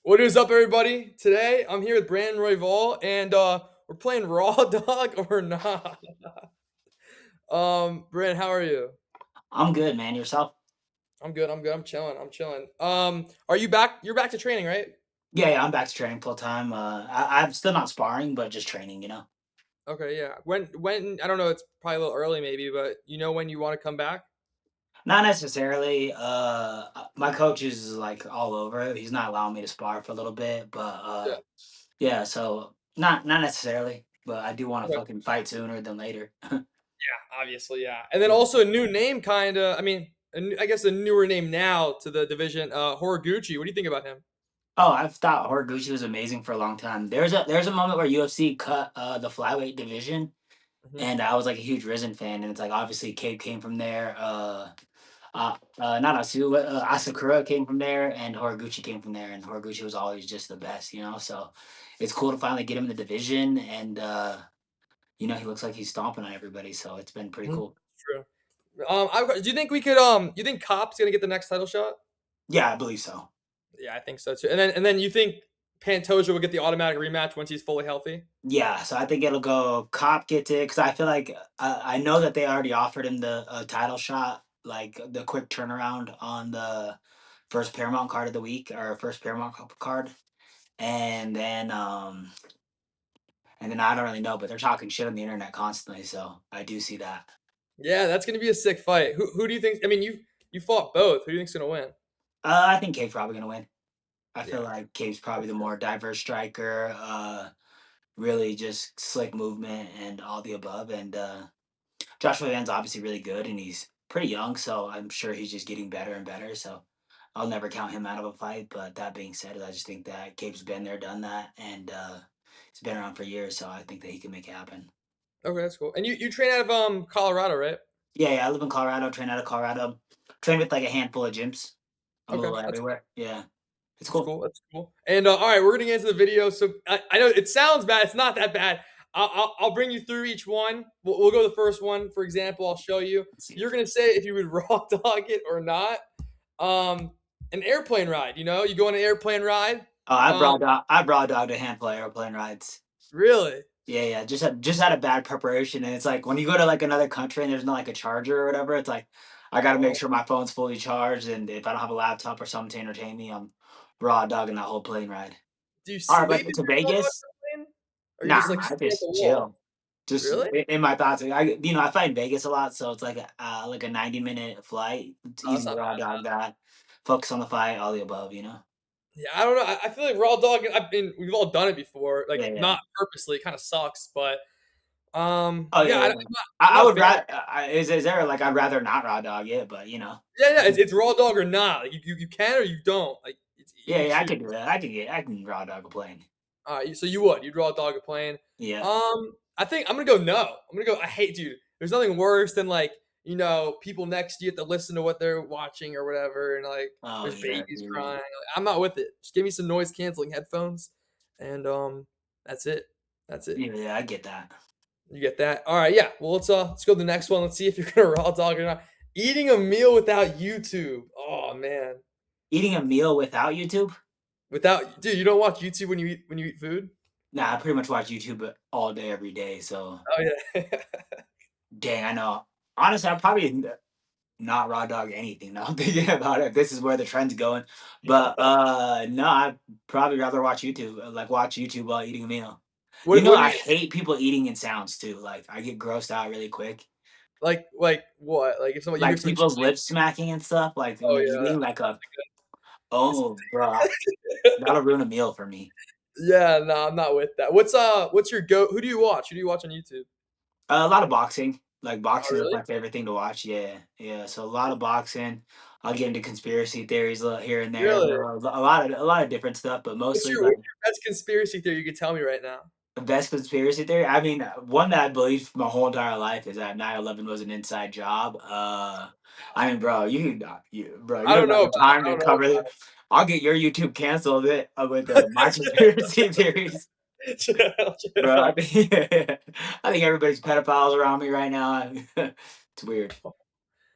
What is up, everybody? Today I'm here with Brandon Royval, and we're playing Raw Dog or Not. Brandon, how are you? I'm good, man. Yourself? I'm good. I'm good. I'm chilling. I'm chilling. Are you back? You're back to training, right? Yeah, I'm back to training full time. I'm still not sparring, but just training. Okay, yeah. When I don't know. It's probably a little early, maybe, but you know when you want to come back? Not necessarily. My coach is like all over it. He's not allowing me to spar for a little bit, but Yeah. yeah. So not necessarily, but I do want to Okay. fucking fight sooner than later. Yeah, obviously, yeah. And then also a new name, kind of. I mean, I guess a newer name now to the division. Horiguchi. What do you think about him? Oh, I've thought Horiguchi was amazing for a long time. There's a moment where UFC cut the flyweight division, Hmm. and I was like a huge Risen fan, and it's like obviously Cape came from there. Not Asu, but Asakura came from there, and Horiguchi came from there, and Horiguchi was always just the best. So it's cool to finally get him in the division, and he looks like he's stomping on everybody, so it's been pretty Hmm. cool. True. Do you think we could? You think Cop's gonna get the next title shot? Yeah, I believe so. Yeah, I think so too. And then you think Pantoja will get the automatic rematch once he's fully healthy? Yeah, so I think it'll go. Cop gets it because I feel like I know that they already offered him the title shot, like the quick turnaround on the first Paramount card of the week or first Paramount card, and then I don't really know, but they're talking shit on the internet constantly, so I do see that. Yeah, that's gonna be a sick fight. Who do you think? I mean, you fought both. Who do you think's gonna win? I think Cape's probably gonna win. I feel Yeah, like Cape's for probably the sure. more diverse striker. Really just slick movement and all the above. And Joshua Van's obviously really good, and he's pretty young, so I'm sure he's just getting better and better. So I'll never count him out of a fight. But that being said, I just think that Cape's been there, done that, and he's been around for years, so I think that he can make it happen. Okay, that's cool. And you train out of Colorado, right? Yeah, I live in Colorado, train out of Colorado, train with like a handful of gyms. I'm a Okay, little that's everywhere. Yeah, it's that's cool. cool. That's cool. And all right, we're gonna get into the video. So I know it sounds bad. It's not that bad. I'll bring you through each one. We'll go the first one. For example, I'll show you. Let's see. You're gonna say if you would raw dog it or not. Um, an airplane ride. You go on an airplane ride. Oh, Um, I brought dogged a handful of airplane rides. really? Yeah, yeah. Just had a bad preparation, and it's like when you go to like another country and there's not like a charger or whatever. It's like I got to make Oh, sure my phone's fully charged, and if I don't have a laptop or something to entertain me, I'm raw dogging that whole plane ride. do you All right, sleep but if to you're raw dog Vegas, on a plane? Or you nah, just like I stare at the just wall? chill, just Really? in my thoughts. I fight in Vegas a lot, so it's like a 90-minute flight. It's Oh, that's easy to not raw bad. dog that. Focus on the fight, all the above. Yeah, I don't know. I feel like raw dog. We've all done it before. Like Yeah, yeah. not purposely. It kind of sucks, but Oh yeah. yeah, I'm yeah. not. I'm I not a would fan. rather is there like I'd rather not raw dog it, but. Yeah, yeah. It's raw dog or not. Like you can or you don't. Like Yeah, you yeah, I choose. could do that. I can raw dog a plane. So you would. You'd raw dog a plane. Yeah. I think I'm gonna go no. I'm gonna go. I hate, dude. There's nothing worse than like people next to you have to listen to what they're watching or whatever, and like Oh there's yeah, babies dude. crying. Like, I'm not with it. Just give me some noise canceling headphones, and that's it. That's it. Yeah, yeah, I get that. You get that? All right, yeah. Well, let's go to the next one. Let's see if you're gonna raw dog or not. Eating a meal without YouTube. Oh man, Eating a meal without YouTube? without dude, you don't watch YouTube when you eat food? Nah, I pretty much watch YouTube all day, every day. So Oh yeah. dang, I know. Honestly, I probably not raw dog anything now. I'm thinking about it. This is where the trend's going. But no, I'd probably rather watch YouTube. Like watch YouTube while eating a meal. what do I you hate people eating in sounds too. Like I get grossed out really quick. like what? Like if somebody you hear Like someone people's chewing? lip smacking and stuff. Like when Oh they're yeah, eating, like a that's oh, bro, that'll ruin a meal for me. yeah. No, I'm not with that. What's your go? Who do you watch? Who do you watch on YouTube? A lot of boxing. Like Oh boxing is really? my favorite thing to watch. Yeah, yeah. So a lot of boxing. I'll get into conspiracy theories here and there. Really? A lot of different stuff, but mostly What's like your best conspiracy theory you could tell me right now? the best conspiracy theory. I mean, one that I believe my whole entire life is that 9/11 was an inside job. I mean, bro, you I don't don't got know the about. time I to don't know cover it. I'll get your YouTube canceled with my conspiracy theories. about. Chill, Bro, I chill. think I think everybody's pedophiles around me right now. It's weird.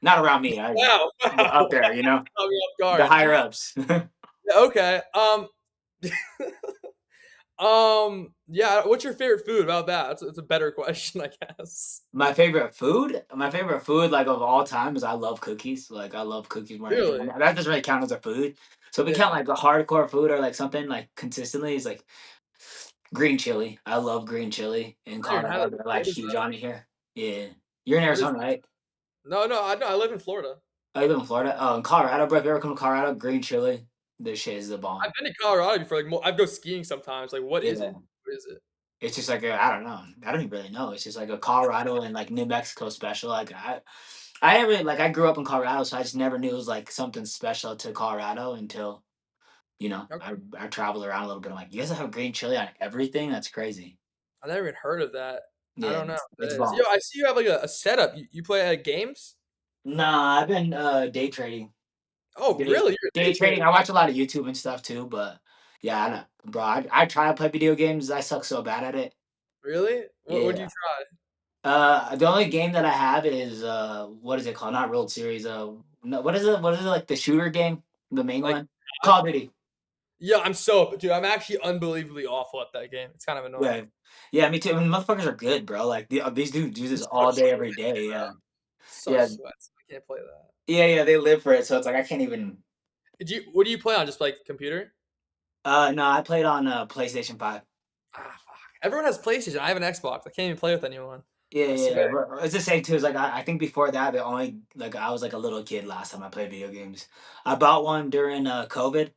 Not around me. Wow, But wow, up wow. there, Caught me off the guard. higher ups. Yeah, okay. Yeah. What's your favorite food about that? That's a better question, I guess. My favorite food, like of all time, is I love cookies. Like I love cookies more than anything. Really? That doesn't really count as a food. So if we count Yeah. like a hardcore food or like something like consistently, is like green chili. I love green chili in I don't even have Colorado. that. They're like What is huge that? on it here. Yeah, you're in What is? Arizona, right? No, no. I know. I live in Florida. Oh, you live in Florida. Oh, in Colorado, bro. If you ever come to Colorado, green chili, this shit is the I've bomb. been to Colorado before. Like, I go skiing sometimes. Like, what is it? Yeah. What is it? It's just like I don't know. I don't even really know. It's just like a Colorado and like New Mexico special. Like I never like I grew up in Colorado, so I just never knew it was like something special to Colorado until Okay. I traveled around a little bit. I'm like, you guys have green chili on everything? That's crazy. I never even heard of that. I Yeah, don't know what it's that is. Yo, bomb. I see you have like a setup. You play games? Nah, I've been day trading. Oh, Day really? You're a day day trader? trading. I watch a lot of YouTube and stuff too, but yeah, I don't, bro. I try to play video games. I suck so bad at it. Really? What do you Yeah. try? The only game that I have is what is it called? Not World Series. No, what is it? What is it like the shooter game? The main Like, one? Call of Duty. yeah, dude. I'm actually unbelievably awful at that game. It's kind of annoying. Yeah, yeah, me too. I mean, motherfuckers are good, bro. Like these dudes do this It's so all day, every sweaty, day. Yeah, so yeah, sweats. I can't play that. yeah, yeah. They live for it, so it's like I can't even. What do you play on? Just like computer? No, I played on PlayStation 5. Ah, fuck. Everyone has PlayStation. I have an Xbox. I can't even play with anyone. Yeah, I yeah. swear. But it's the same too. It's like I think before that, the only like I was like a little kid last time I played video games. I bought one during COVID,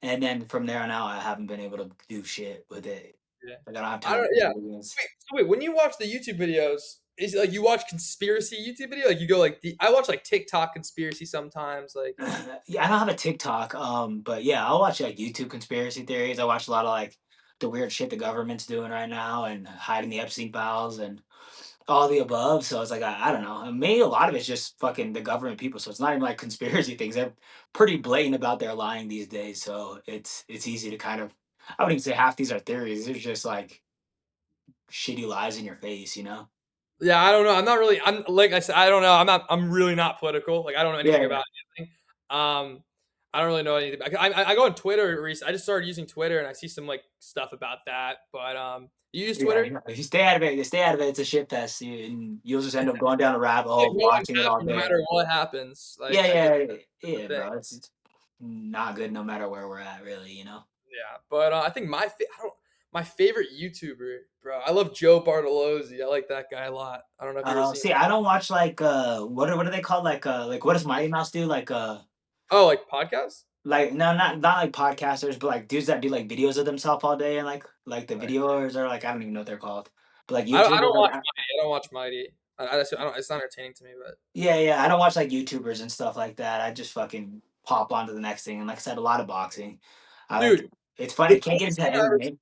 and then from there on out, I haven't been able to do shit with it. Yeah. Like I don't have I time don't. to play Yeah. video games. Wait. When you watch the YouTube videos, is it like you watch conspiracy YouTube video? Like you go like I watch like TikTok conspiracy sometimes. Like Yeah, I don't have a TikTok, but yeah, I'll watch like YouTube conspiracy theories. I watch a lot of like the weird shit the government's doing right now and hiding the Epstein files and all the above. So it's like I don't know. Maybe a lot of it's just fucking the government people. So it's not even like conspiracy things. They're pretty blatant about their lying these days. So it's easy to kind of I wouldn't even say half these are theories. They're just like shitty lies in your face. yeah, I don't know. I'm not really. I'm like I said. I don't know. I'm not. I'm really not political. Like I don't know Yeah, anything yeah. about anything. I don't really know anything. I go on Twitter. I just started using Twitter, and I see some like stuff about that. But you use Yeah, Twitter? if you stay out of it, it's a shit fest, and you'll just end up going down a rabbit Like hole, no one's watching it all happy no day. matter what happens. Like Yeah, I guess yeah, that's yeah, the thing. bro. It's not good no matter where we're at, really. Yeah, but I think my favorite YouTuber, bro. I love Joe Bartolozzi. I like that guy a lot. I don't know if you ever seen. See, I don't watch like what are they called? Like what does Mighty Mouse do? Oh, like podcasts? Like no, not like podcasters, but like dudes that do like videos of themselves all day and like the Right. videos are like I don't even know what they're called, but like I YouTubers don't like watch Mighty. I don't watch Mighty. I don't. It's not entertaining to me, but yeah, yeah. I don't watch like YouTubers and stuff like that. I just fucking pop on to the next thing. And like I said, a lot of boxing. I like dude, it's funny. the I can't get coolest into thing I ever. MMA.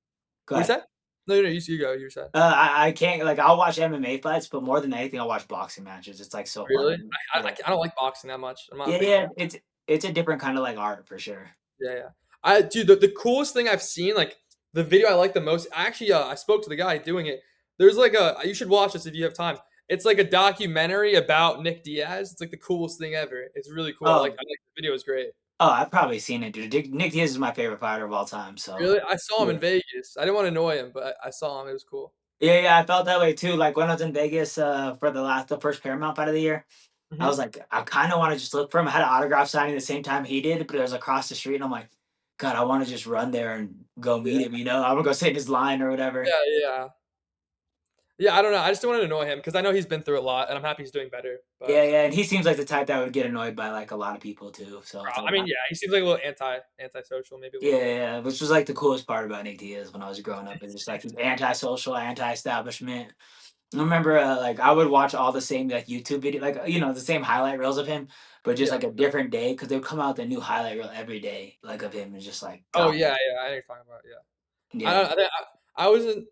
Go What you ahead. said? No, no, you go. You said. I can't like I'll watch MMA fights, but more than anything, I'll watch boxing matches. It's like so Really? fun. Yeah, I don't like boxing that much. I'm not a yeah, big fan. yeah. It's a different kind of like art for sure. Yeah, yeah. Dude, the coolest thing I've seen, like the video I like the most. Actually, I spoke to the guy doing it. There's like a. You should watch this if you have time. It's like a documentary about Nick Diaz. It's like the coolest thing ever. It's really cool. Oh, I like the video is great. I've probably seen it, dude. Nick Diaz is my favorite fighter of all time. So Really, I saw him yeah. in Vegas. I didn't want to annoy him, but I saw him. It was cool. Yeah, yeah, I felt that way too. Like when I was in Vegas for the first Paramount fight of the year, I was Hmm. like, I kind of want to just look for him. I had an autograph signing the same time he did, but it was across the street, and I'm like, God, I want to just run there and go Yeah, meet him. I'm gonna go sit in his line or whatever. yeah, yeah. Yeah, I don't know. I just don't want to annoy him because I know he's been through a lot, and I'm happy he's doing better. Yeah, But yeah, and he seems like the type that would get annoyed by like a lot of people too. So it's like, I mean, yeah, he seems like a little antisocial, maybe a yeah, little bit. yeah, which was like the coolest part about Nick Diaz when I was growing up. Is just like he's antisocial, anti-establishment. I remember like I would watch all the same like YouTube video, like the same highlight reels of him, but just Yeah. like a different day because they would come out with a new highlight reel every day, like of him, and just like Oh God, yeah, yeah. I know what you're talking about. Yeah. I yeah. don't. I wasn't.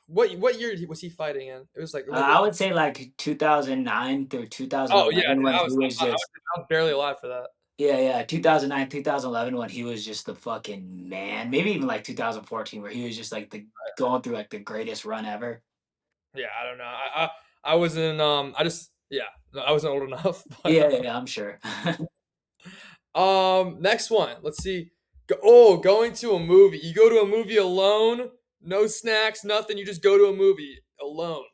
What year was he fighting in? It was like I would say like 2009 through oh yeah, 2011 dude, when he was just I was barely alive for that. yeah, yeah, 2009 2011 when he was just the fucking man. Maybe even like 2014 where he was just like the going through like the greatest run ever. Yeah, I don't know. I wasn't. I just yeah. No, I wasn't old enough. But Yeah, yeah, yeah, I'm sure. next one. Let's see. Going to a movie. You go to a movie alone, no snacks, nothing. You just go to a movie alone.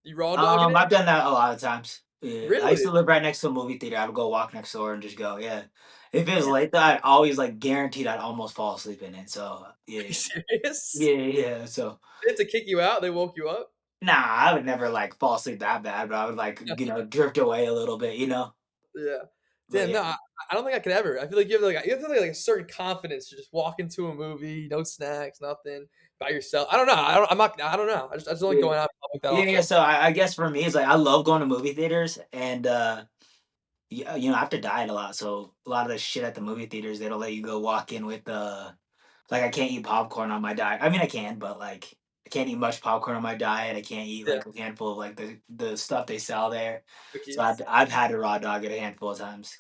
You raw dogging it? I've done that a lot of times. Yeah, I used Really? to live right next to a movie theater. I would go walk next door and just go. Yeah, if it was Damn, are late, though, I'd always like guaranteed I'd almost fall asleep in it. So you yeah, serious? yeah, yeah. So They had to kick you out. They woke you up. nah, I would never like fall asleep that bad, but I would like drift away a little bit, Yeah. But Damn. No, yeah, I don't think I could ever. I feel like you have to have like a certain confidence to just walk into a movie, no snacks, nothing, by yourself. I don't know. I'm not. I don't know. I just don't like yeah, going out in public that yeah, yeah. often. So I guess for me, it's like I love going to movie theaters, and yeah, I have to diet a lot, so a lot of the shit at the movie theaters, they don't let you go walk in with like I can't eat popcorn on my diet. I mean, I can, but like I can't eat much popcorn on my diet. I can't eat Yeah. like a handful of like the stuff they sell there. So I've Cookies. I've had a raw dog it a handful of times.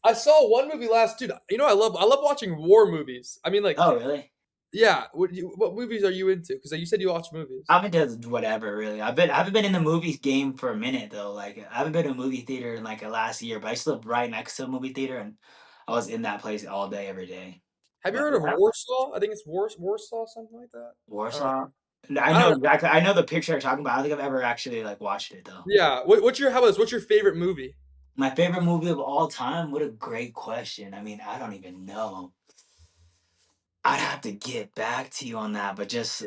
I saw one movie last, dude. I love watching war movies. I mean, like, Oh, really? yeah. What movies are you into? Because you said you watch movies. I'm into whatever really. I haven't been in the movies game for a minute though. Like I haven't been to a movie theater in like a last year, but I used to live right next to a movie theater and I was in that place all day, every day. Have you But heard of yeah, Warsaw? I think it's Warsaw, something like that. I don't know. Warsaw. I I know don't know. exactly. I know the picture you're talking about. I don't think I've ever actually like watched it though. Yeah. What's your how about this? What's your favorite movie? My favorite movie of all time? What a great question. I mean, I don't even know. I'd have to get back to you on that, but just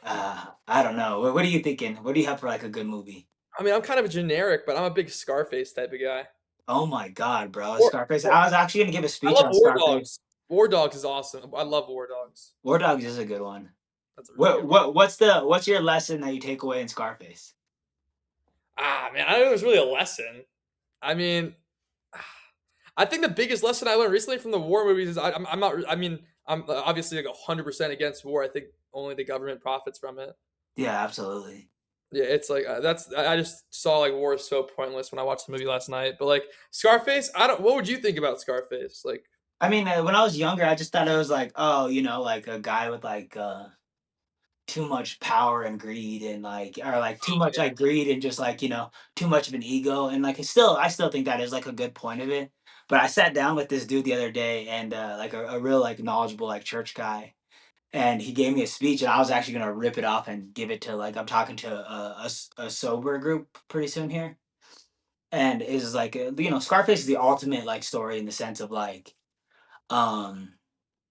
I don't know. What are you thinking? What do you have for like a good movie? I mean, I'm kind of generic, but I'm a big Scarface type of guy. Oh my god, bro. War, Scarface. War I was actually gonna give a I speech love on War Scarface. Dogs. War Dogs is awesome. I love War Dogs. War Dogs is a good one. That's a really good one. What's your lesson that you take away in Scarface? Man, I don't know if there's really a lesson. I mean, I think the biggest lesson I learned recently from the war movies is I'm not. I mean, I'm obviously like 100% against war. I think only the government profits from it. Yeah, absolutely. Yeah, it's like I just saw like war is so pointless when I watched the movie last night. But like Scarface, I don't. What would you think about Scarface? Like, I mean, when I was younger, I just thought it was like, oh, like a guy with like too much power and greed and like or like too much yeah, like greed and just like too much of an ego and like I still think that is like a good point of it, but I sat down with this dude the other day and like a real like knowledgeable like church guy, and he gave me a speech and I was actually going to rip it off and give it to like I'm talking to a sober group pretty soon here, and is like Scarface is the ultimate like story in the sense of like um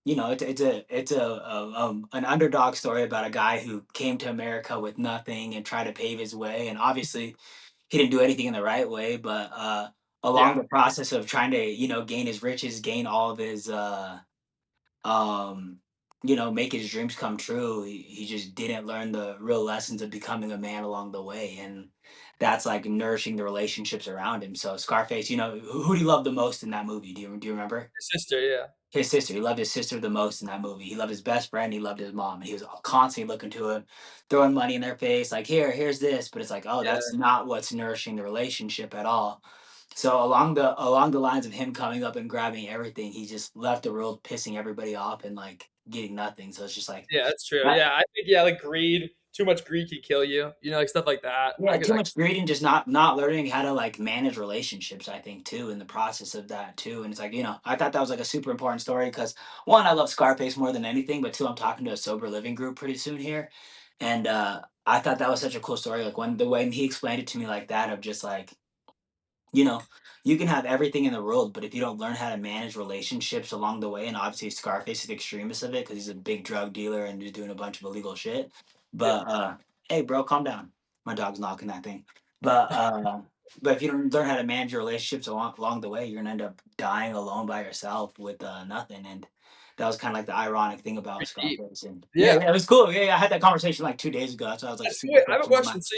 it's an underdog story about a guy who came to America with nothing and tried to pave his way, and obviously he didn't do anything in the right way. But along yeah, the process of trying to gain his riches, gain all of his um, make his dreams come true, he just didn't learn the real lessons of becoming a man along the way, and that's like nourishing the relationships around him. So Scarface, who do you love the most in that movie? Do you remember? his sister. Yeah, His sister. He loved his sister the most in that movie. He loved his best friend. He loved his mom, and he was constantly looking to him, throwing money in their face, like here's this. But it's like, oh, yeah, that's not what's nourishing the relationship at all. So along the lines of him coming up and grabbing everything, he just left the world pissing everybody off and like getting nothing. So it's just like yeah. That's true. that. Yeah, I think like greed. Too much greed can kill you. Like stuff like that. Yeah, too much greed and just not learning how to like manage relationships, I think too, in the process of that too. And it's like, I thought that was like a super important story because one, I love Scarface more than anything, but two, I'm talking to a sober living group pretty soon here. And I thought that was such a cool story. Like when the way he explained it to me like that, of just like, you know, you can have everything in the world, but if you don't learn how to manage relationships along the way, and obviously Scarface is the extremist of it because he's a big drug dealer and he's doing a bunch of illegal shit. Yeah, But hey, bro, calm down. My dog's knocking that thing. But but if you don't learn how to manage your relationships along the way, you're gonna end up dying alone by yourself with nothing. And that was kind of like the ironic thing about pretty deep. Scarface. And yeah, Yeah. yeah, it was cool. Yeah, yeah, I had that conversation like 2 days ago. That's why I was like So super wait, I have a fresh in my question. mind. So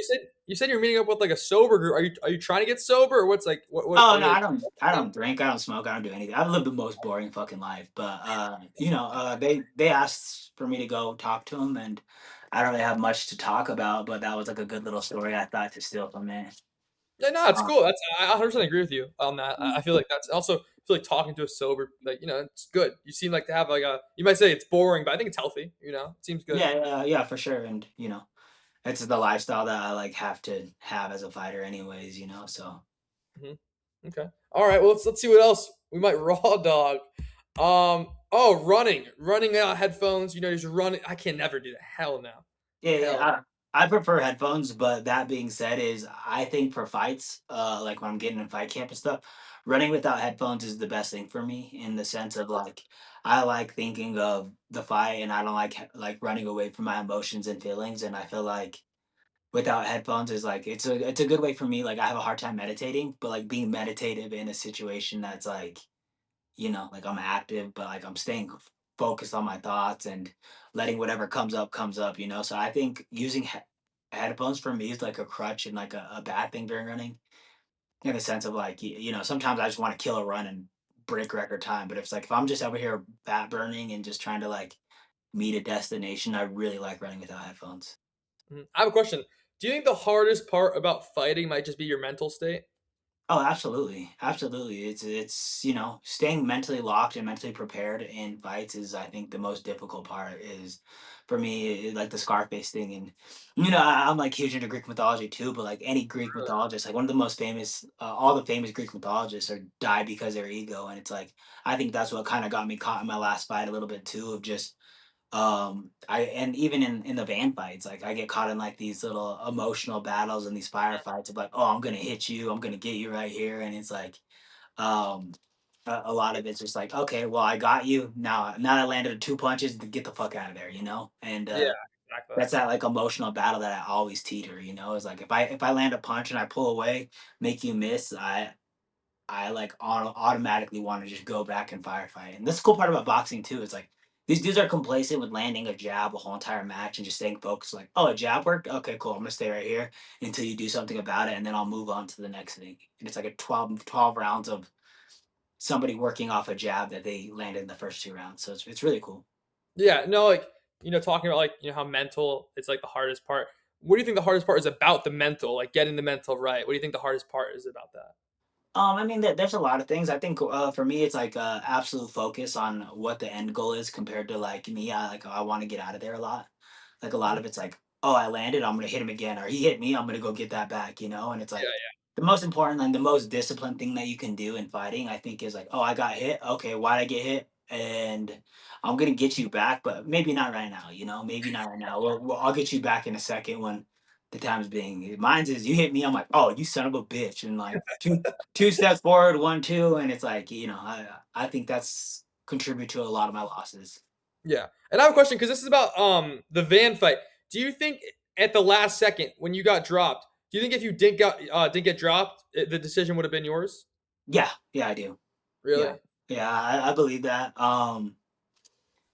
you said you're meeting up with like a sober group. Are you trying to get sober, or what's like what Oh are no, you like? I don't drink, I don't smoke, I don't do anything. I've lived the most boring fucking life. But they asked for me to go talk to them, and I don't really have much to talk about, but that was like a good little story I thought to steal from it. Yeah, no, it's Uh, cool. I 100% agree with you on that. I feel like that's also I feel like talking to a sober, like it's good. You seem like to have like a. You might say it's boring, but I think it's healthy. It seems good. yeah, yeah, yeah, for sure. And it's the lifestyle that I like have to have as a fighter anyways, so Hmm. Okay. All right. Well, let's see what else we might raw dog. Oh, running out headphones. You know, just running. I can never do that. Hell no. Yeah, Hell. yeah. I prefer headphones, but that being said, is I think for fights, like when I'm getting in fight camp and stuff, running without headphones is the best thing for me in the sense of like I like thinking of the fight, and I don't like like running away from my emotions and feelings. And I feel like without headphones is like it's a good way for me. Like I have a hard time meditating, but like being meditative in a situation that's like like I'm active, but like I'm staying focused on my thoughts and letting whatever comes up. So I think using headphones for me is like a crutch and like a bad thing during running in the sense of like, sometimes I just want to kill a run and break record time. But if it's like, if I'm just over here fat burning and just trying to like meet a destination, I really like running without headphones. Mhm. I have a question. Do you think the hardest part about fighting might just be your mental state? Oh, absolutely. Absolutely. It's staying mentally locked and mentally prepared in fights is I think the most difficult part is for me like the Scarface thing. And I'm like huge into Greek mythology too, but like any Greek Really? mythologist, like one of the most famous all the famous Greek mythologists are die because of their ego. And it's like I think that's what kind of got me caught in my last fight a little bit too, of just I and even in the van fights, like I get caught in like these little emotional battles and these firefights of like, oh, I'm gonna hit you, I'm gonna get you right here. And it's like um a lot of it's just like, okay, well, I got you now I landed two punches, get the fuck out of there. And Yeah, exactly. that's that like emotional battle that I always teeter. Is like if I land a punch and I pull away, make you miss, I like automatically want to just go back and firefight. And that's the cool part about boxing too. It's like these dudes are complacent with landing a jab a whole entire match and just staying focused. Like, oh, a jab worked? Okay, cool. I'm gonna stay right here until you do something about it, and then I'll move on to the next thing. And it's like a 12 rounds of somebody working off a jab that they landed in the first 2 rounds. So it's really cool. Yeah, no, like, talking about, like, how mental it's like the hardest part. What do you think the hardest part is about the mental, like getting the mental right? What do you think the hardest part is about that? I mean, there's a lot of things. I think for me, it's like absolute focus on what the end goal is compared to like me. I want to get out of there a lot. Like a lot Mhm. of it's like, oh, I landed, I'm gonna hit him again, or he hit me, I'm gonna go get that back. And it's Yeah, like the most important and the most disciplined thing that you can do in fighting, I think, is like, oh, I got hit. Okay, why'd I get hit? And I'm gonna get you back, but maybe not right now. Maybe not right now. Well, I'll get you back in a second when the time's being. Mine's is you hit me, I'm like, oh, you son of a bitch, and like two steps forward, 1, 2, and it's like I think that's contribute to a lot of my losses. yeah. And I have a question because this is about the van fight. Do you think at the last second when you got dropped, do you think if you didn't get dropped, the decision would have been yours? Yeah, yeah, I do. Yeah, Really? yeah, I believe that.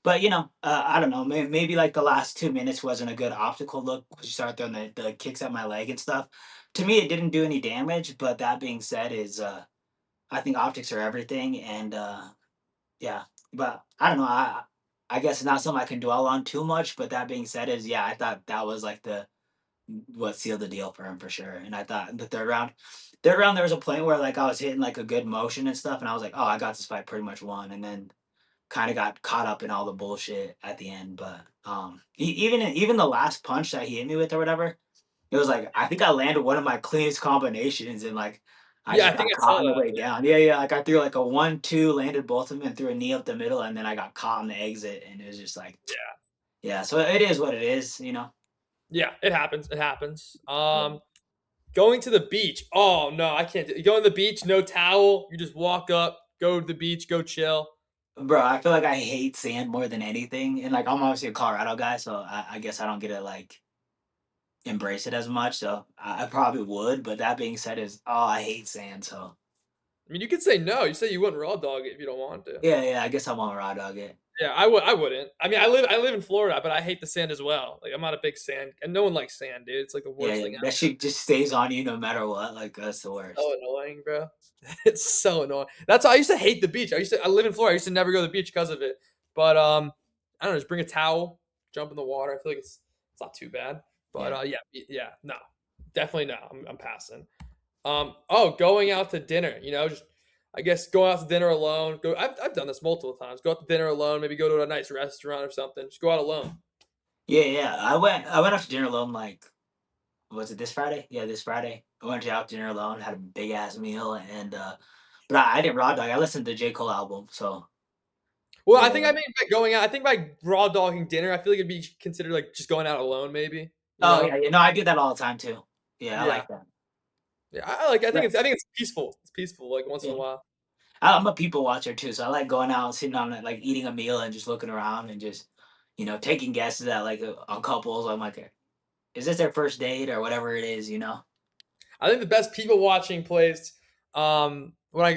But I don't know. Maybe like the last 2 minutes wasn't a good optical look because you started throwing the kicks at my leg and stuff. To me, it didn't do any damage. But that being said, is I think optics are everything, and yeah. But I don't know. I guess it's not something I can dwell on too much. But that being said, is yeah, I thought that was like the what sealed the deal for him for sure. And I thought in the third round there was a point where like I was hitting like a good motion and stuff, and I was like, oh, I got this fight pretty much won. And then kind of got caught up in all the bullshit at the end. But even the last punch that he hit me with or whatever, it was like I think I landed one of my cleanest combinations, and like I Yeah, just I think got I saw caught on the that. way down. Yeah, yeah. Like I threw like a 1, 2, landed both of them, and threw a knee up the middle, and then I got caught on the exit, and it was just like, Yeah. yeah. So it is what it is. Yeah, it happens. It happens. Going to the beach. Oh no, I can't. You go to the beach, no towel. You just walk up, go to the beach, go chill. Bro, I feel like I hate sand more than anything, and like I'm obviously a Colorado guy, so I guess I don't get to like embrace it as much. So I probably would, but that being said, is I hate sand. So I mean, you could say no. You say you wouldn't raw dog it if you don't want to. yeah, yeah, I guess I won't raw dog it. Yeah, I would. I wouldn't. I mean, I live in Florida, but I hate the sand as well. Like, I'm not a big sand, and no one likes sand, dude. It's like the Yeah, worst yeah, thing that ever. shit just stays on you no matter what. Like that's the So worst. annoying, bro. It's so annoying. That's why I used to hate the beach. I live in Florida. I used to never go to the beach because of it. But I don't know. Just bring a towel, jump in the water. I feel like it's not too bad. But Yeah, yeah, yeah, no, definitely no. I'm passing. Oh, going out to dinner. Just I guess going out to dinner alone. I've done this multiple times. Go out to dinner alone. Maybe go to a nice restaurant or something. Just go out alone. yeah, yeah. I went out to dinner alone. Like, was it this Friday? Yeah, this Friday. I went out to dinner alone. Had a big ass meal, and but I didn't raw dog. I listened to the J Cole album, so Well, I think I Yeah. mean by going out. I think by raw dogging dinner, I feel like it'd be considered like just going out alone, maybe. You Oh, know? yeah, yeah, no, I do that all the time too. Yeah, I Yeah, like that. yeah. I like. But I think it's peaceful. It's peaceful. Like once in yeah. a while. I'm a people watcher too, so I like going out, sitting on it, like eating a meal and just looking around and just, taking guesses at like on couples. I'm like, is this their first date or whatever it is, you know? I think the best people watching place. When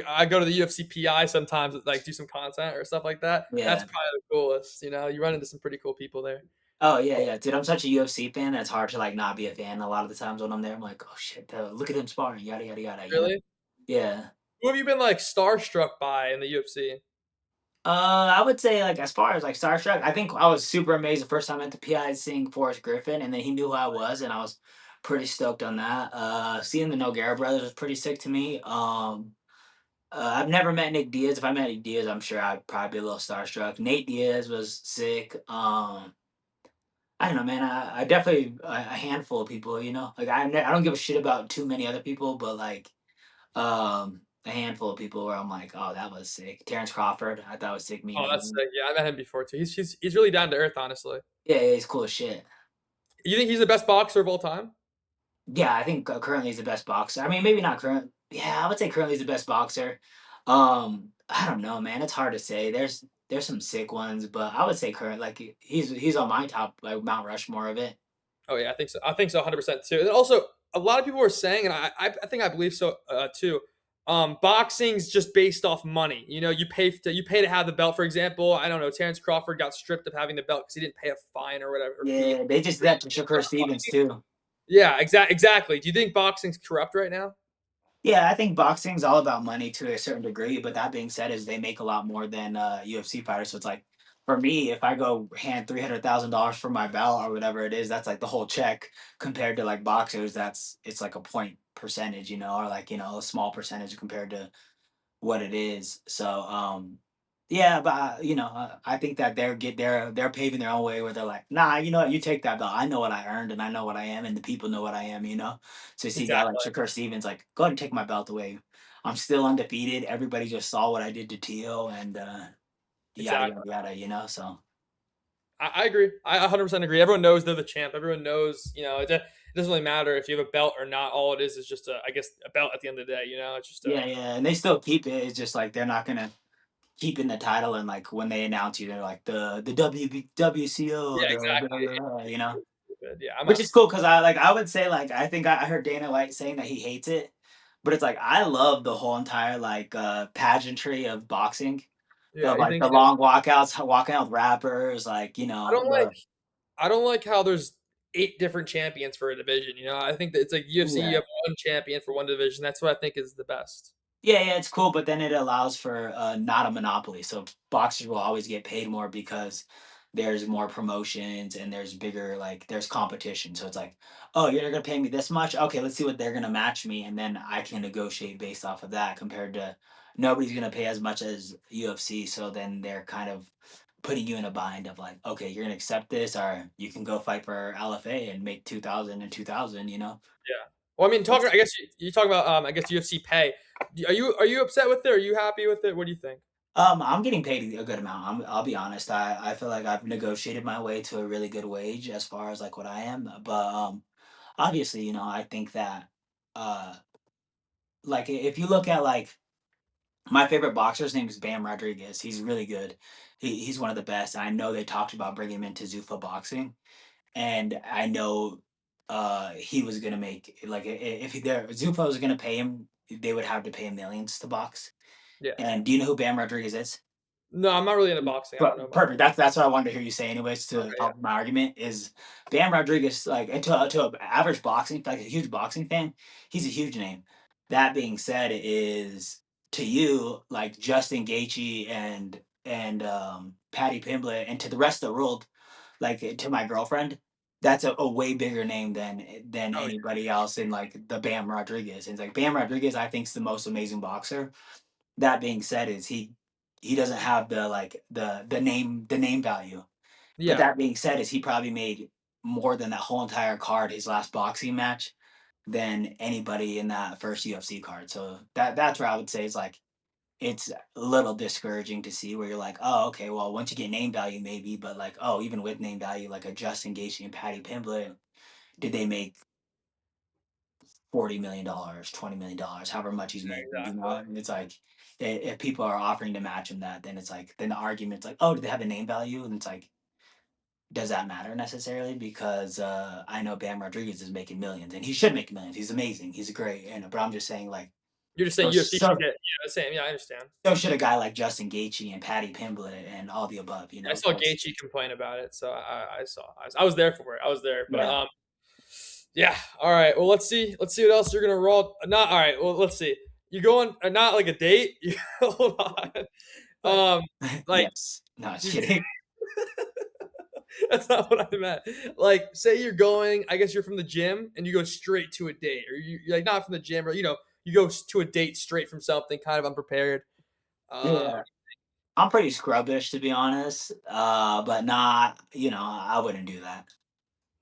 I go to the UFC PI sometimes, like do some content or stuff like that. That's Yeah. probably the coolest. You run into some pretty cool people there. Oh yeah, yeah, dude. I'm such a UFC fan. That's hard to like not be a fan. A lot of the times when I'm there, I'm like, oh shit, look at him sparring, yada yada yada. Really? Yeah. Who have you been like starstruck by in the UFC? I would say like as far as like Starstruck, I think I was super amazed the first time I went to PI seeing Forrest Griffin, and then he knew who I was, and I was pretty stoked on that. Seeing the Noguera brothers was pretty sick to me. I've never met Nick Diaz. If I met Nick Diaz, I'm sure I'd probably be a little starstruck. Nate Diaz was sick. I don't know, man. I definitely a handful of people. Like I don't give a shit about too many other people, but like a handful of people where I'm like, oh, that was sick. Terrence Crawford, I thought was sick Oh, meeting that's him. sick. Yeah, I met him before too. He's really down to earth, honestly. Yeah, yeah, he's cool as shit. You think he's the best boxer of all time? Yeah, I think currently he's the best boxer. I mean, maybe not current. Yeah, I would say currently he's the best boxer. I don't know, man. It's hard to say. There's some sick ones, but I would say current. Like he's on my top like Mount Rushmore of it. Oh yeah, I think so. I think so, 100% too. And also, a lot of people were saying, and I think I believe so too. Boxing's just based off money. You pay to have the belt. For example, I don't know. Terrence Crawford got stripped of having the belt because he didn't pay a fine or whatever or fee. Yeah, they just did that to Shakur Stevens too. Yeah, exactly. Do you think boxing's corrupt right now? Yeah, I think boxing's all about money to a certain degree, but that being said, is they make a lot more than UFC fighters. So it's like for me, if I go hand $300,000 for my belt or whatever it is, that's like the whole check compared to like boxers. It's like a point percentage, or like a small percentage compared to what it is. So yeah, but I think that they're paving their own way where they're like, nah, you know what, you take that belt. I know what I earned and I know what I am and the people know what I am, So you see a guy like Exactly. Shakur Stevens like, go ahead and take my belt away. I'm still undefeated. Everybody just saw what I did to Tio and yada yada Exactly. so I agree. I 100% agree. Everyone knows they're the champ. Everyone knows, it doesn't really matter if you have a belt or not. All it is just I guess, a belt at the end of the day. It's just yeah, yeah, and they still keep it. It's just like they're not gonna keeping the title and like when they announce you, they're like the WCO, yeah, the blah, exactly. blah, blah, Stupid. Yeah, I'm which not. is cool because I would say like I think I heard Dana White saying that he hates it, but it's like I love the whole entire like pageantry of boxing, Yeah, of you like think the so? long walkouts, walking out with rappers, like I don't like. the I don't like how there's 8 different champions for a division. I think that it's like UFC. You yeah. have one champion for one division. That's what I think is the best. Yeah, yeah, it's cool, but then it allows for not a monopoly. So boxers will always get paid more because there's more promotions and there's bigger like there's competition. So it's like, oh, you're gonna pay me this much? Okay, let's see what they're gonna match me, and then I can negotiate based off of that. Compared to nobody's gonna pay as much as UFC, so then they're kind of putting you in a bind of like, okay, you're gonna accept this, or you can go fight for LFA and make 2,000 and 2,000. Yeah. Well, I mean, talking. I guess you talk about. I guess UFC pay. Are you upset with it? Are you happy with it? What do you think? I'm getting paid a good amount. I'll be honest. I feel like I've negotiated my way to a really good wage as far as like what I am. But obviously, I think that uh, like if you look at like my favorite boxer's name is Bam Rodriguez. He's really good. He's one of the best. I know they talked about bringing him into Zuffa boxing, and I know he was gonna make like if Zuffa was gonna pay him, they would have to pay him millions to box. Yeah. And do you know who Bam Rodriguez is? No, I'm not really into boxing. I don't know But about. perfect. That's what I wanted to hear you say, anyways, to Okay. Yeah. help my argument. Is Bam Rodriguez like and to an average boxing like a huge boxing fan? He's a huge name. That being said, is to you like Justin Gaethje and Patty Pimblett, and to the rest of the world, like to my girlfriend, that's a way bigger name than Oh anybody else in like the Bam Rodriguez. And it's like Bam Rodriguez, I think is the most amazing boxer. That being said, is he doesn't have the like the name value. But yeah. that being said, is he probably made more than that whole entire card, his last boxing match, than anybody in that first UFC card. So that's where I would say is like it's a little discouraging to see where you're like, oh, okay, well, once you get name value, maybe, but like, oh, even with name value, like a Justin Gaethje and Patty Pimblett, did they make $40 million, $20 million, however much he's making? You know, Exactly. and it's like, if people are offering to match him that, then it's like, then the argument's like, oh, do they have a name value? And it's like, does that matter necessarily? Because I know Bam Rodriguez is making millions, and he should make millions. He's amazing. He's great, and but I'm just saying, like, You're just saying so UFC should so get yeah, same. Yeah, I understand. so should a guy like Justin Gaethje and Patty Pimblett and all the above, you I know? saw Gaethje complain about it, so I was there for it. I was there, but Yeah. yeah. All right. Well, let's see. Let's see what else you're gonna roll. Not all right. Well, let's see. You going not like a date? Hold on. But Um, like yes. No, just you. kidding. That's not what I meant. Like, say you're going. I guess you're from the gym and you go straight to a date, or you're like not from the gym, or you go to a date straight from something, kind of unprepared. Yeah. I'm pretty scrubbish to be honest. But not, I wouldn't do that.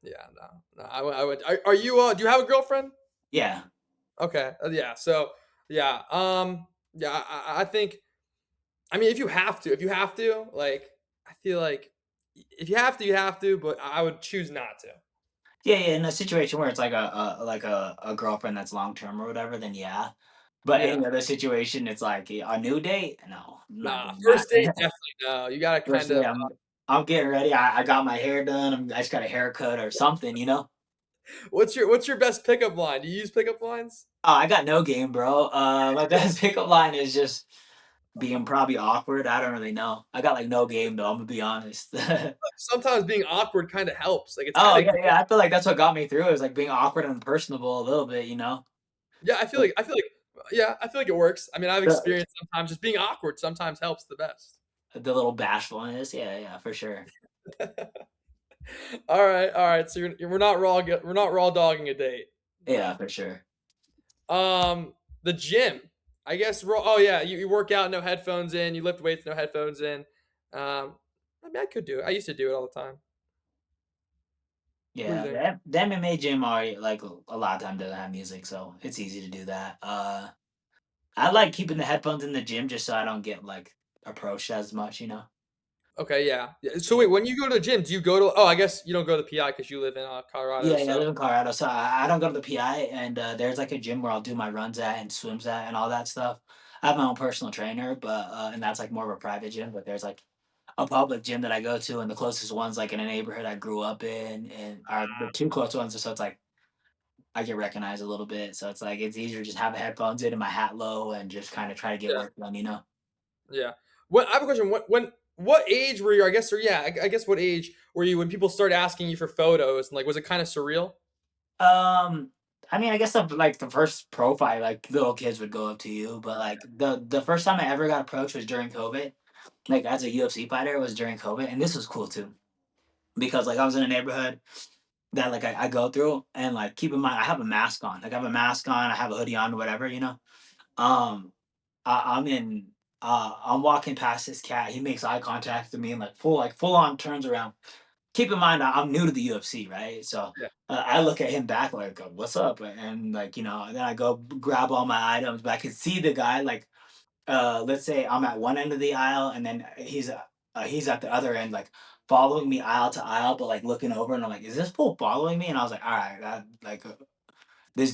Yeah, no. I would. Are you? Do you have a girlfriend? Yeah. Okay. Yeah. So yeah. Yeah. I think. I mean, if you have to, like, I feel like if you have to, you have to. But I would choose not to. Yeah, yeah, in a situation where it's like a girlfriend that's long term or whatever, then yeah. But Yeah. any other situation, it's like a new date. No, I'm not Nah. doing that. First date, definitely no. You gotta First kind day, of. I'm getting ready. I got my hair done. I just got a haircut or something, you know. What's your best pickup line? Do you use pickup lines? Oh, I got no game, bro. My best pickup line is just being probably awkward. I don't really know. I got like no game though. I'm gonna be honest. Sometimes being awkward kind of helps. Like it's kind Oh of yeah, yeah. I feel like that's what got me through. Is like being awkward and personable a little bit, you know. yeah. But I feel like yeah. I feel like it works. I mean, I've the experienced sometimes just being awkward. Sometimes helps the best. the little bashfulness, yeah, yeah, for sure. All right. So we're not raw dogging a date. Yeah, for sure. The gym. I guess. Oh yeah, you work out no headphones in. You lift weights no headphones in. I mean, I could do it. I used to do it all the time. What do you Yeah, think? the MMA gym are like a lot of time doesn't have music, so it's easy to do that. I like keeping the headphones in the gym just so I don't get like approached as much, you know. Okay, yeah. So wait, when you go to the gym, do you go to? Oh, I guess you don't go to the PI because you live in Colorado. Yeah, yeah, I So live in Colorado, so I don't go to the PI, and there's like a gym where I'll do my runs at and swims at and all that stuff. I have my own personal trainer, but and that's like more of a private gym. But there's like a public gym that I go to, and the closest one's like in a neighborhood I grew up in, and are the two close ones. So it's like I get recognized a little bit, so it's like it's easier to just have the headphones in and my hat low and just kind of try to get yeah, work done, you know. yeah. What I have a question. What age were you? I guess or yeah, I guess what age were you when people started asking you for photos and like was it kind of surreal? Um, I mean, I guess the first profile, like little kids would go up to you, but like the first time I ever got approached was during COVID. Like as a UFC fighter, it was during COVID, and this was cool too because like I was in a neighborhood that like I go through, and like keep in mind I have a mask on, like I have a mask on, I have a hoodie on, whatever, you know. Um, I'm in. I'm walking past this cat. He makes eye contact with me and like full on turns around. Keep in mind I'm new to the UFC, right? So Yeah. I look at him back like, "What's up?" And like and then I go grab all my items, but I can see the guy like, let's say I'm at one end of the aisle, and then he's at the other end, like following me aisle to aisle, but like looking over, and I'm like, "Is this fool following me?" And I was like, "All right, like this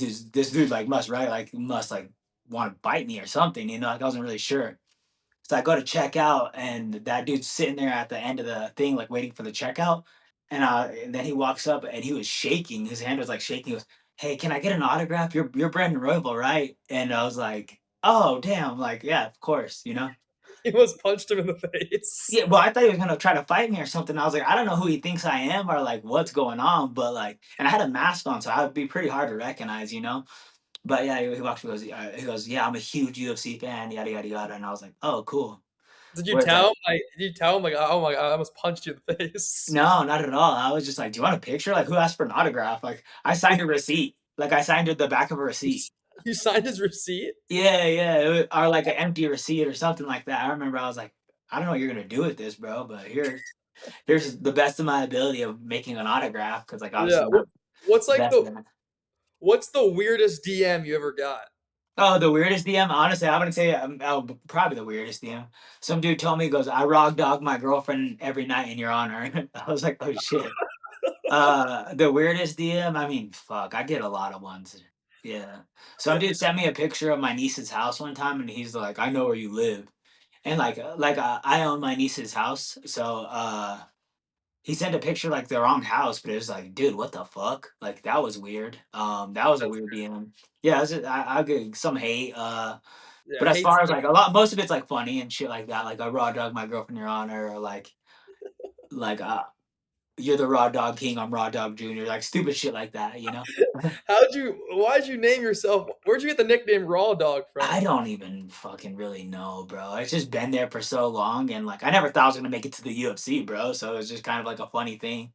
dude like must right like must like want to bite me or something, you know?" Like I wasn't really sure. So I go to check out, and that dude's sitting there at the end of the thing, like waiting for the checkout. And then he walks up, and he was shaking. His hand was like shaking. He goes, "Hey, can I get an autograph? You're Brandon Royval, right?" And I was like, "Oh, damn!" Like, yeah, of course, you know. He almost punched him in the face. Yeah, well, I thought he was gonna try to fight me or something. I was like, I don't know who he thinks I am or like what's going on, but like, and I had a mask on, so I would be pretty hard to recognize, you know. But yeah, he walks. He goes, "Yeah, I'm a huge UFC fan, yada yada yada." And I was like, "Oh, cool." Did you Where it's like, tell him? Like, did you tell him like, oh my god, I almost punched you in the face? no, not at all. I was just like, "Do you want a picture? Like, who asked for an autograph?" Like, I signed a receipt. Like, I signed the back of a receipt. You signed his receipt? Yeah, yeah, or like an empty receipt or something like that. I remember I was like, "I don't know what you're gonna do with this, bro, but here's the best of my ability of making an autograph because like Yeah. obviously not What's the like best the at that." what's the weirdest DM you ever got? Oh, the weirdest DM? Honestly, I wouldn't say probably the weirdest DM. Some dude told me, he goes, I raw dog my girlfriend every night in your honor. I was like, oh shit. The weirdest DM? I mean, fuck, I get a lot of ones. Yeah. Some dude sent me a picture of my niece's house one time and he's like, I know where you live. And I own my niece's house. So he sent a picture like the wrong house, but it was like, dude, what the fuck? Like that was weird. That was a That's weird DM. Yeah, I get some hate. yeah, But as hate's far as like most of it's like funny and shit like that. Like I raw dog my girlfriend your honor, or like you're the raw dog king, I'm raw dog junior, like stupid shit like that. You know. why'd you name yourself? Where'd you get the nickname Raw Dog I from? don't even fucking really know, bro. It's just been there for so long, and like I never thought I was gonna make it to the UFC, bro. So it was just kind of like a funny thing.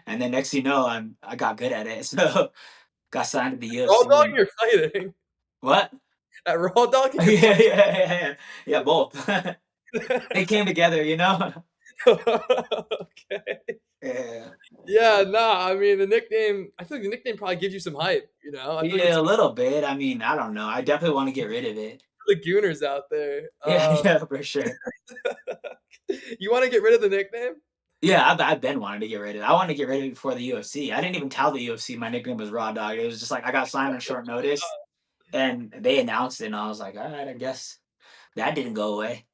And then next thing you know, I got good at it, so got signed to the Raw UFC. Dog And you're fighting. what? At Raw Dog Yeah, you're yeah, fighting. yeah, yeah, yeah, both. They came together, you know. Okay. Yeah, Yeah, nah, I mean the nickname I feel like the nickname probably gives you some hype, you know? I feel like yeah, it's a some little bit. I mean, I don't know. I definitely want to get rid of it. the Gooners out there. Yeah, yeah, for sure. You wanna get rid of the nickname? Yeah, I've been wanting to get rid of it. I wanted to get rid of it before the UFC. I didn't even tell the UFC my nickname was Raw Dog. It was just like I got signed on short notice, and they announced it, and I was like, all right, I guess that didn't go away.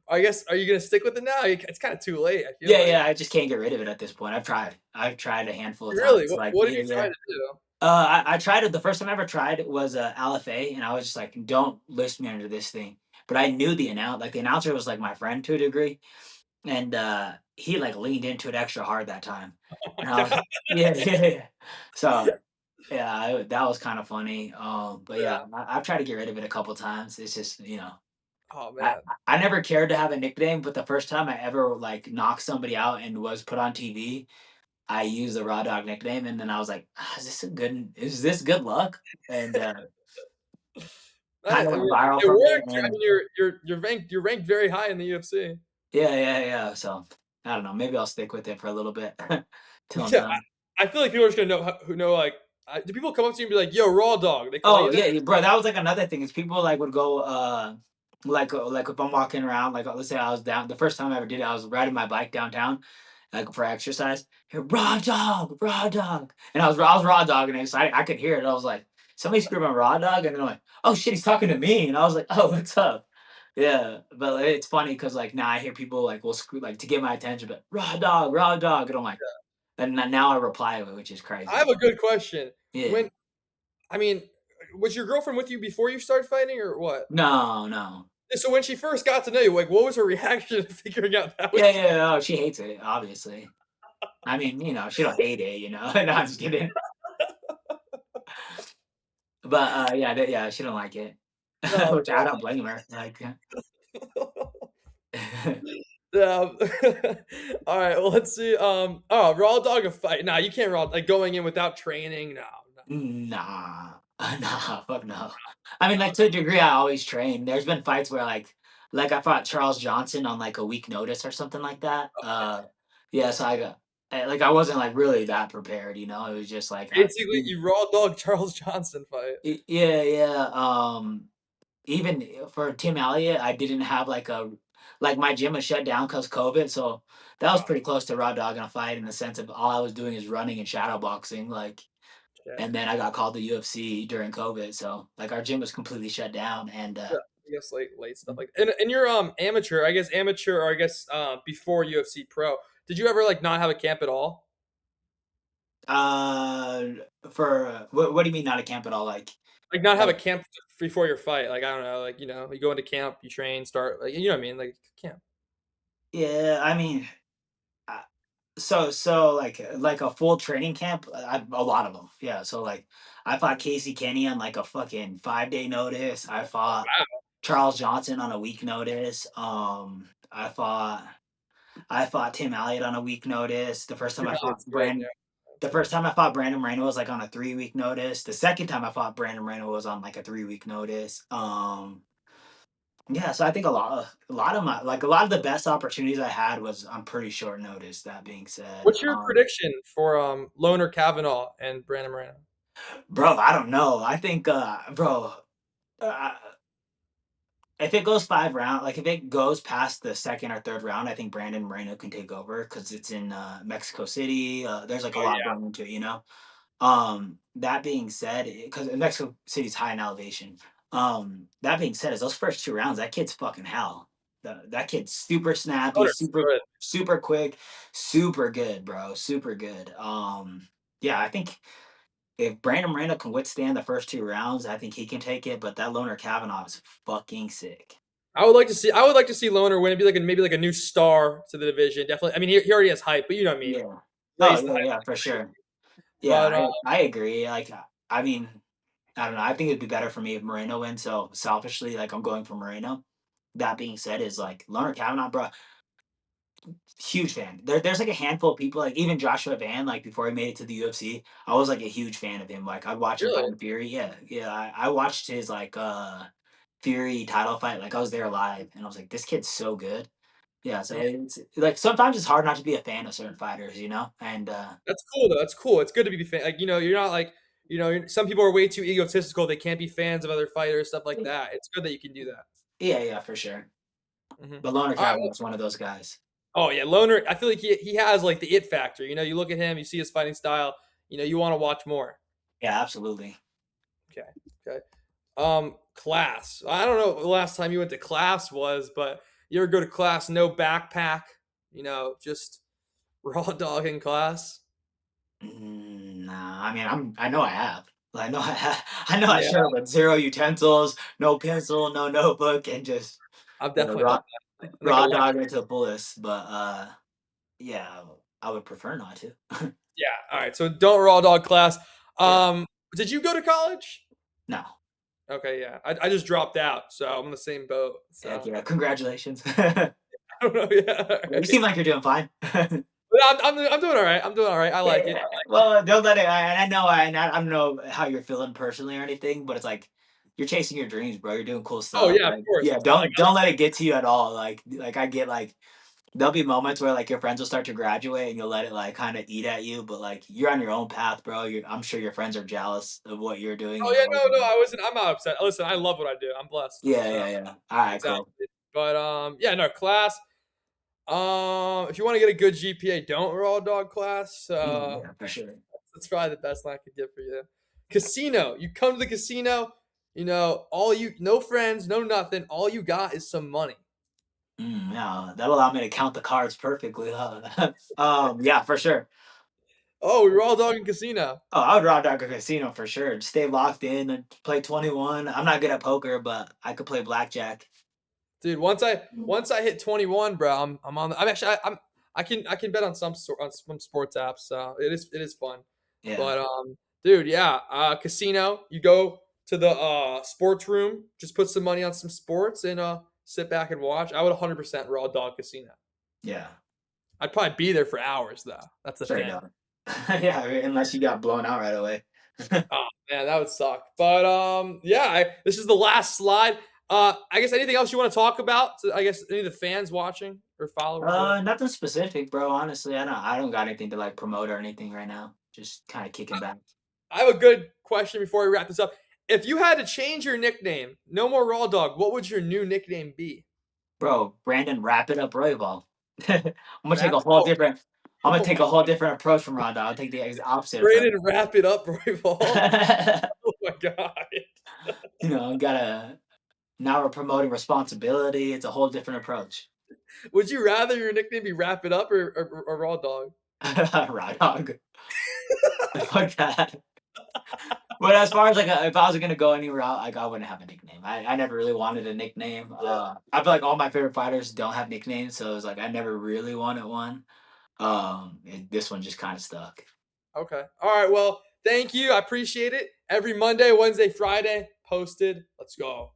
I guess are you gonna stick with it now? It's kinda too late, I feel Yeah, like. yeah, I just can't get rid of it at this point. I've tried. I've tried a handful of Really? times. What Like, what did yeah, you try yeah. to do? I tried it. The first time I ever tried it was LFA, and I was just like, "Don't list me under this thing." But I knew the announcer was like my friend to a degree, and he like leaned into it extra hard that time, Oh my and I was, god. yeah, yeah, yeah. So yeah, that was kind of funny. But Yeah. yeah, I've tried to get rid of it a couple times. It's just Oh, I man. I never cared to have a nickname, but the first time I ever like knocked somebody out and was put on TV, I used the Raw Dog nickname, and then I was like, is this good luck? And kind of I went mean, viral it from it. worked. I And mean, you're ranked very high in the UFC. yeah, yeah, yeah. So I don't know. Maybe I'll stick with it for a little bit till I'm Yeah, done. I feel like people are just gonna know who know, like do people come up to you and be like, "Yo, Raw Dog," they call Oh you that? yeah, bro. That was like another thing is people like would go like if I'm walking around like let's say I was down the first time I ever did it I was riding my bike downtown like for exercise. Here, raw dog, and I was raw dogging it. So I could hear it. I was like somebody screaming raw dog, and they're like, oh shit, he's talking to me, and I was like, oh, what's up? Yeah, but like, it's funny because like now I hear people like will screw like to get my attention, but raw dog, and I'm like, and now I reply with it, which is I have crazy. a good question. Yeah, When I mean, was your girlfriend with you before you started fighting or what? no, no. So when she first got to know you, like, what was her reaction to figuring out that Yeah, was you? yeah, yeah, oh, she hates it, obviously. I mean, she don't hate it, you know? No, I'm just kidding. But, yeah, yeah, she don't like it, Oh, which I don't blame her, like, yeah. Alright, well, let's see, oh, raw dog a fight. Nah, you can't raw like, going in without training, no, no, nah, nah, fuck no. I mean, like, no. to a degree, I always train. There's been fights where, like, I fought Charles Johnson on, like, a week notice or something like that, yeah, so like, I wasn't, like, really that prepared, it was just like, Basically, you raw dog Charles Johnson fight. yeah, yeah, even for Tim Elliott, I didn't have like my gym was shut down because COVID, so that was Oh, pretty close to raw dog in a fight in the sense of all I was doing is running and shadow boxing, like, shit. and then I got called to UFC during COVID, so like our gym was completely shut down, and Yeah, I guess late stuff like and you're, amateur, I guess amateur or I guess, before UFC pro. Did you ever, like, not have a camp at all? uh, for what do you mean not a camp at all? Like, not have Like a camp before your fight, like, I don't know, like, you go into camp, you train, start like, you know what I mean? Like, camp. yeah, I mean, uh, so like a full training camp, a lot of them, yeah. So like I fought Casey Kenny on like a fucking 5 day notice. I Oh, fought wow. Charles Johnson on a week notice. I fought Tim Elliott on a week notice. Tim Elliott's good, yeah. The That's first time I fought Brandon Moreno was like on a 3 week notice. The second time I fought Brandon Moreno was on like a 3 week notice. Yeah, so I think a lot of the best opportunities I had was on pretty short notice. That being said, What's your prediction for, Loner Kavanaugh and Brandon Moreno? bro, I don't know. I think, bro. Uh, if it goes 5 round, like if it goes past the second or third round, I think Brandon Moreno can take over because it's in Mexico City. There's like a Oh lot yeah, going into it, you know. That being said, because Mexico City's high in elevation. That being said, is those first 2 rounds, that kid's fucking hell. That kid's super snappy, Hunter's super good. super quick, super good, bro, super good. Yeah, I think if Brandon Moreno can withstand the first 2 rounds, I think he can take it. But that Loner Kavanaugh is fucking sick. I would like to see. I would like to see Loner win and be like maybe like a new star to the division. Definitely. I mean, he already has hype, but you know what I mean. Yeah. Oh Raise the yeah, hype yeah, like for crazy. sure. Yeah, But I agree. Like, I mean, I don't know. I think it'd be better for me if Moreno wins. So selfishly, like I'm going for Moreno. That being said, is like Leonard Kavanaugh, bro, huge fan. There's like a handful of people, like even Joshua Van, like before he made it to the UFC, I was like a huge fan of him. Like I'd watch him fight really, in Fury. Yeah, yeah. I watched his like Fury title fight. Like I was there live, and I was like, this kid's so good. Yeah, so yeah, it's like sometimes it's hard not to be a fan of certain fighters, you know. And that's cool though. That's cool. It's good to be fan. Like you're not like some people are way too egotistical. They can't be fans of other fighters, stuff like that. It's good that you can do that. yeah, yeah, for sure. Hmm. But Loner All right. Kavanaugh is one of those guys. Oh yeah, Loner. I feel like he has like the it factor. You look at him, you see his fighting style. You want to watch more. Yeah, absolutely. Okay. Okay. Class. I don't know the last time you went to class was, but you ever go to class no backpack? Just raw dog in class. Nah, I mean, I know I have. I know I know I Yeah, should have, but zero utensils, no pencil, no notebook, and just I've you know, definitely done raw that. Like a raw lecture. dog it to the fullest. But yeah, I would prefer not to. Yeah. All right. So don't raw dog class. Yeah, Did you go to college? no. Okay. Yeah. I just dropped out, so I'm in the same boat. Heck So yeah, congratulations. I don't know. Yeah. All You right. seem like you're doing fine. But I'm doing all right. I'm doing all right. I like it. Yeah, well, don't let it. I know. I don't know how you're feeling personally or anything, but it's like you're chasing your dreams, bro. You're doing cool Oh stuff. yeah, of Like, course. yeah, Like don't let it get to you at all. Like I get like there'll be moments where like your friends will start to graduate and you'll let it like kind of eat at you, but like you're on your own path, bro. I'm sure your friends are jealous of what you're doing oh and yeah, all. no, I wasn't. I'm not upset. Listen, I love what I do. I'm blessed. Yeah, So yeah, yeah. All right, cool. exactly. But yeah, no class. If you want to get a good GPA, don't raw dog class. Yeah, for sure. That's probably the best line I could give for you. Casino. You come to the casino. All you no friends, no nothing. All you got is some money. Yeah, that'll allow me to count the cards perfectly, huh? Yeah, for sure. Oh, we raw dog in casino. Oh, I would raw dog a casino for sure. Stay locked in and play 21. I'm not good at poker, but I could play blackjack. Dude, once I hit 21, bro, I'm on. I'm actually I can bet on on some sports apps, so it is fun. Yeah, But dude, yeah, casino. You go to the sports room, just put some money on some sports and sit back and watch. I would 100% raw dog casino. yeah, I'd probably be there for hours though. That's the straight thing. up. Yeah, unless you got blown out right away. Oh man, that would suck. But yeah, this is the last slide. I guess anything else you want to talk about? I guess any of the fans watching or followers, whatever. Nothing specific, bro. Honestly, I don't got anything to like promote or anything right now. Just kind of kicking back. I have a good question before we wrap this up. If you had to change your nickname, no more Raw Dog, what would your new nickname be? Bro, Brandon, wrap it up, Royval. I'm gonna take Wrap a it. whole Oh, different. I'm gonna oh take my a whole different approach from Ronda. I'll take the opposite approach. Brandon, wrap it up, Royval. Oh my god. Gotta now we're promoting responsibility. It's a whole different approach. Would you rather your nickname be Wrap It Up or Raw Dog? Raw dog. Fuck that. But as far as like if I was gonna go anywhere, I wouldn't have a nickname. I never really wanted a nickname. I feel like all my favorite fighters don't have nicknames, so it's like I never really wanted one. This one just kind of stuck. Okay. All right. Well, thank you. I appreciate it. Every Monday, Wednesday, Friday, posted. Let's go.